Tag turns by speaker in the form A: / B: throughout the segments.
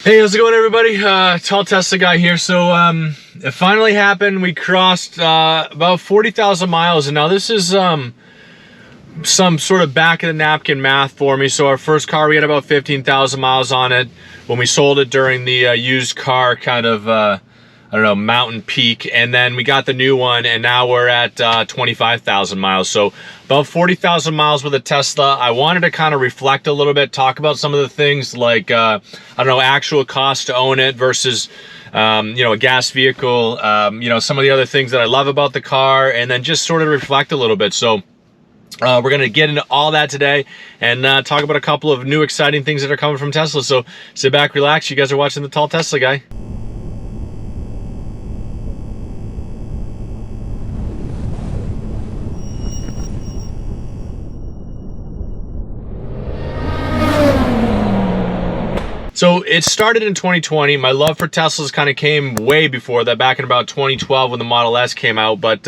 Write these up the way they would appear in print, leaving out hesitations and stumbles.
A: Hey, how's it going, everybody? Tall Tesla guy here. So it finally happened. We crossed about 40,000 miles, and now this is some sort of back of the napkin math for me. So our first car, we had about 15,000 miles on it when we sold it during the used car kind of I don't know, mountain peak, and then we got the new one, and now we're at 25,000 miles. So about 40,000 miles with a Tesla. I wanted to kind of reflect a little bit, talk about some of the things like I don't know, actual cost to own it versus you know, a gas vehicle, you know, some of the other things that I love about the car, and then just sort of reflect a little bit. So we're going to get into all that today and talk about a couple of new exciting things that are coming from Tesla. So sit back, relax. You guys are watching the Tall Tesla Guy. So it started in 2020. My love for Teslas kind of came way before that, back in about 2012 when the Model S came out. But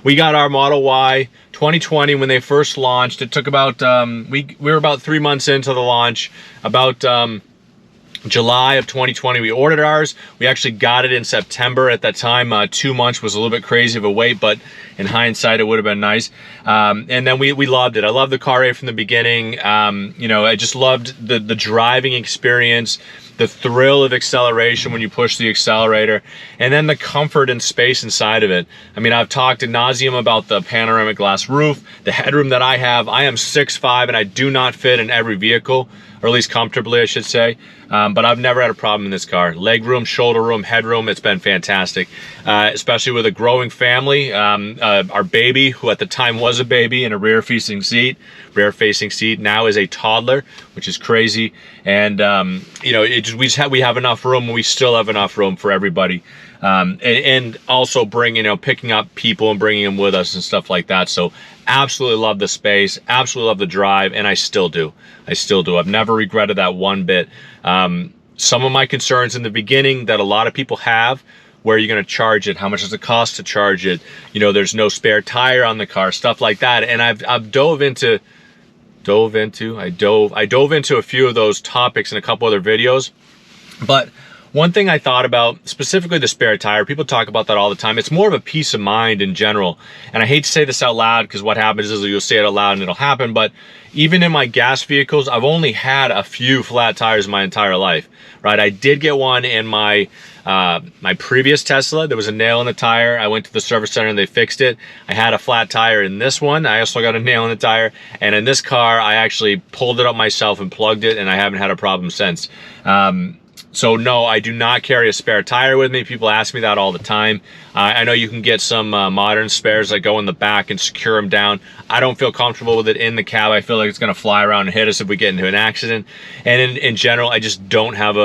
A: we got our Model Y 2020 when they first launched. It took about, we were about 3 months into the launch. About July of 2020 we ordered ours. We actually got it in September. At that time 2 months was a little bit crazy of a wait, but in hindsight it would have been nice. And then we loved it. I loved the car right from the beginning. You know, I just loved the driving experience, the thrill of acceleration when you push the accelerator, and then the comfort and space inside of it. I mean, I've talked ad nauseum about the panoramic glass roof, the headroom that I have. I am 6'5", and I do not fit in every vehicle, or at least comfortably, I should say. But I've never had a problem in this car. Leg room, shoulder room, headroom, it's been fantastic. Especially with a growing family. Our baby, who at the time was a baby in a rear-facing seat, now is a toddler, which is crazy. And you know, we have enough room, and we still have enough room for everybody. And also picking up people and bringing them with us and stuff like that. So absolutely love the space, absolutely love the drive, and I still do. I've never regretted that one bit. Some of my concerns in the beginning that a lot of people have: where are you going to charge it? How much does it cost to charge it? You know, there's no spare tire on the car, stuff like that. And I've dove into a few of those topics in a couple other videos. But one thing I thought about, specifically the spare tire, people talk about that all the time. It's more of a peace of mind in general. And I hate to say this out loud, because what happens is you'll say it out loud and it'll happen. But even in my gas vehicles, I've only had a few flat tires my entire life, right? I did get one in my previous Tesla. There was a nail in the tire. I went to the service center and they fixed it. I had a flat tire in this one. I also got a nail in the tire. And in this car, I actually pulled it up myself and plugged it, and I haven't had a problem since. So no, I do not carry a spare tire with me. People ask me that all the time. I know you can get some modern spares that go in the back and secure them down. I don't feel comfortable with it in the cab. I feel like it's going to fly around and hit us if we get into an accident. And in general, I just don't have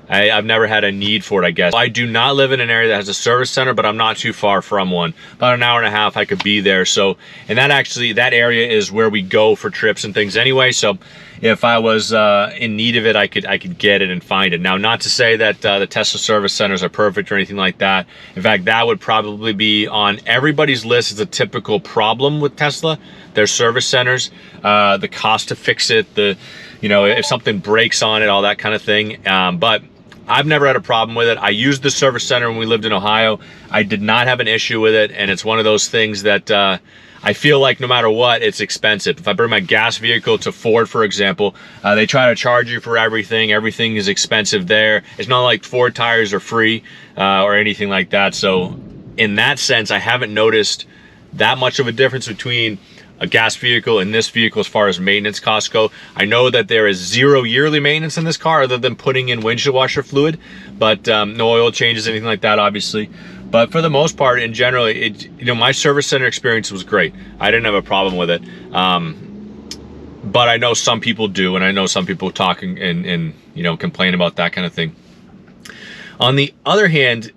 A: I've never had a need for it, I guess. I do not live in an area that has a service center, but I'm not too far from one. About an hour and a half, I could be there. So, and that area is where we go for trips and things anyway. So if I was in need of it, I could get it and find it. Now, not to say that the Tesla service centers are perfect or anything like that. In fact, that would probably be on everybody's list as a typical problem with Tesla. Their service centers, the cost to fix it, you know, if something breaks on it, all that kind of thing. But I've never had a problem with it. I used the service center when we lived in Ohio. I did not have an issue with it, and it's one of those things that I feel like no matter what, it's expensive. If I bring my gas vehicle to Ford, for example, they try to charge you for everything. Everything is expensive there. It's not like Ford tires are free or anything like that. So in that sense, I haven't noticed that much of a difference between a gas vehicle and this vehicle as far as maintenance costs go. I know that there is 0 yearly maintenance in this car other than putting in windshield washer fluid, but no oil changes, anything like that, obviously. But for the most part, in general, you know, my service center experience was great. I didn't have a problem with it. But I know some people do, and I know some people talk and you know, complain about that kind of thing. On the other hand,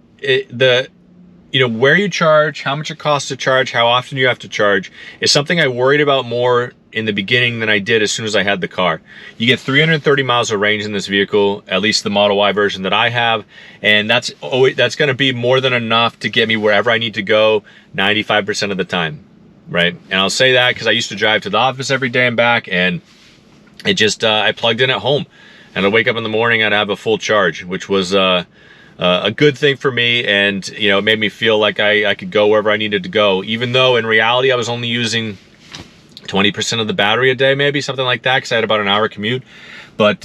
A: you know, where you charge, how much it costs to charge, how often you have to charge is something I worried about more in the beginning than I did as soon as I had the car. You get 330 miles of range in this vehicle, at least the Model Y version that I have, and that's going to be more than enough to get me wherever I need to go 95% of the time, right? And I'll say that because I used to drive to the office every day and back, and it just I plugged in at home. and I'd wake up in the morning and I'd have a full charge, which was a good thing for me. And, you know, it made me feel like I could go wherever I needed to go, even though in reality I was only using 20% of the battery a day, maybe something like that, because I had about an hour commute. But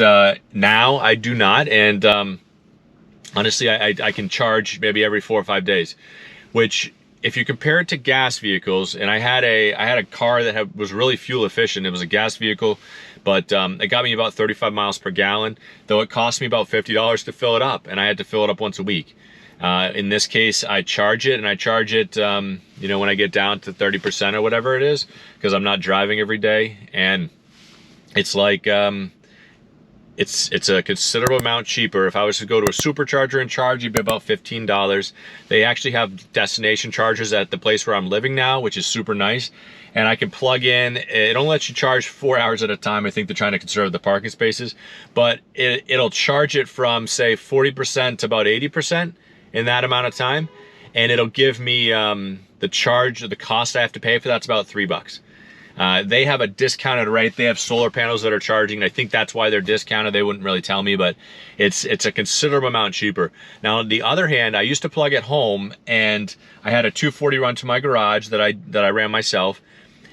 A: now I do not, and honestly, I can charge maybe every 4 or 5 days, which, if you compare it to gas vehicles, and I had a car that was really fuel efficient. It was a gas vehicle, but it got me about 35 miles per gallon, though it cost me about $50 to fill it up, and I had to fill it up once a week. In this case, I charge it, and I charge it, you know, when I get down to 30% or whatever it is, because I'm not driving every day, and it's like, it's a considerable amount cheaper. If I was to go to a supercharger and charge, it'd be about $15. They actually have destination chargers at the place where I'm living now, which is super nice. And I can plug in, it only lets you charge 4 hours at a time. I think they're trying to conserve the parking spaces, but it'll charge it from, say, 40% to about 80% in that amount of time. And it'll give me the cost I have to pay for that's about $3. They have a discounted rate. They have solar panels that are charging. I think that's why they're discounted. They wouldn't really tell me, but it's a considerable amount cheaper. Now, on the other hand, I used to plug at home, and I had a 240 run to my garage that I ran myself,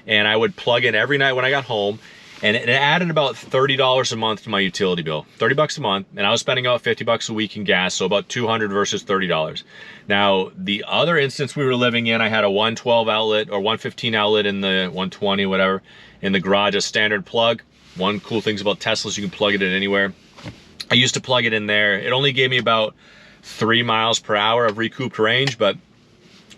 A: and I would plug in every night when I got home, and it added about $30 a month to my utility bill. 30 bucks a month, and I was spending about 50 bucks a week in gas, so about 200 versus $30. Now, the other instance we were living in, I had a 112 outlet or 115 outlet in the 120, whatever, in the garage, a standard plug. One cool thing about Teslas, you can plug it in anywhere. I used to plug it in there. It only gave me about 3 miles per hour of recouped range, but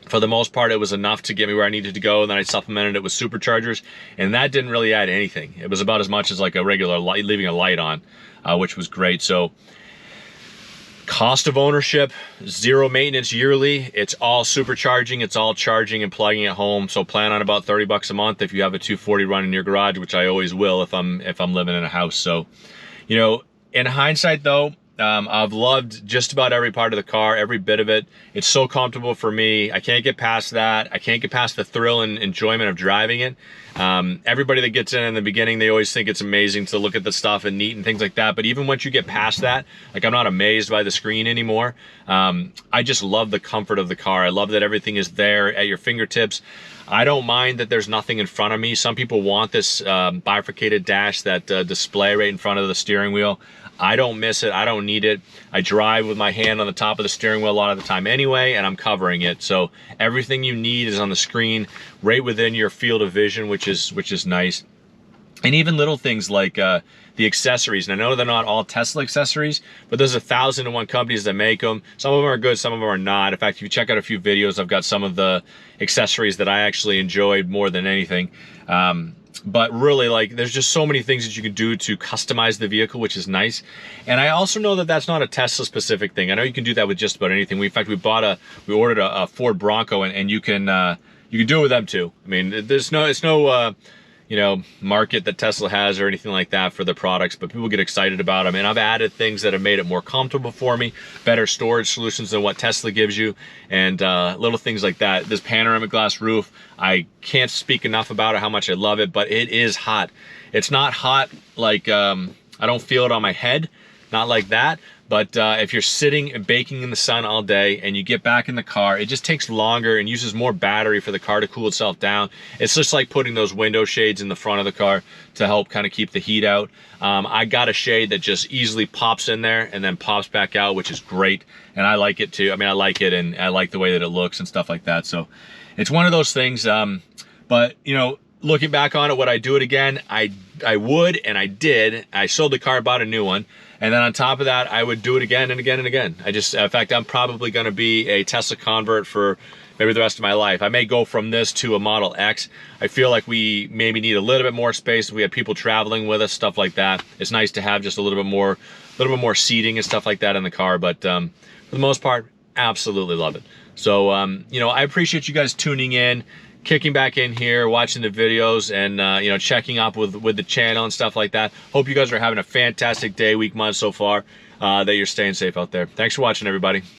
A: for the most part, it was enough to get me where I needed to go. And then I supplemented it with superchargers, and that didn't really add anything. It was about as much as like a regular light, leaving a light on, which was great. So cost of ownership, zero maintenance yearly. It's all supercharging. It's all charging and plugging at home. So plan on about 30 bucks a month if you have a 240 run in your garage, which I always will if I'm living in a house. So, you know, in hindsight though, I've loved just about every part of the car, every bit of it. It's so comfortable for me. I can't get past that. I can't get past the thrill and enjoyment of driving it. Everybody that gets in the beginning, they always think it's amazing to look at the stuff and neat and things like that. But even once you get past that, like, I'm not amazed by the screen anymore. I just love the comfort of the car. I love that everything is there at your fingertips. I don't mind that there's nothing in front of me. Some people want this bifurcated dash, that display right in front of the steering wheel. I don't miss it. I don't need it. I drive with my hand on the top of the steering wheel a lot of the time anyway, and I'm covering it. So everything you need is on the screen right within your field of vision, which is nice. And even little things like the accessories. And I know they're not all Tesla accessories, but there's 1,001 companies that make them. Some of them are good, some of them are not. In fact, if you check out a few videos, I've got some of the accessories that I actually enjoyed more than anything. But really, like, there's just so many things that you can do to customize the vehicle, which is nice. And I also know that that's not a Tesla specific thing. I know you can do that with just about anything. In fact, we ordered a Ford Bronco, and you can do it with them too. I mean, it's no you know, market that Tesla has or anything like that for the products, but people get excited about them. And I've added things that have made it more comfortable for me, better storage solutions than what Tesla gives you, and little things like that. This panoramic glass roof, I can't speak enough about it, how much I love it, but it is hot. It's not hot like, I don't feel it on my head, not like that. But if you're sitting and baking in the sun all day and you get back in the car, it just takes longer and uses more battery for the car to cool itself down. It's just like putting those window shades in the front of the car to help kind of keep the heat out. I got a shade that just easily pops in there and then pops back out, which is great. And I like it too. I mean, I like it, and I like the way that it looks and stuff like that. So it's one of those things. But, you know, looking back on it, would I do it again? I would, and I did. I sold the car, bought a new one. And then on top of that, I would do it again and again and again. In fact, I'm probably gonna be a Tesla convert for maybe the rest of my life. I may go from this to a Model X. I feel like we maybe need a little bit more space if we have people traveling with us, stuff like that. It's nice to have just a little bit more seating and stuff like that in the car. But for the most part, absolutely love it. So, you know, I appreciate you guys tuning in, kicking back in here, watching the videos, and you know, checking up with the channel and stuff like that. Hope you guys are having a fantastic day, week, month so far, that you're staying safe out there. Thanks for watching, everybody.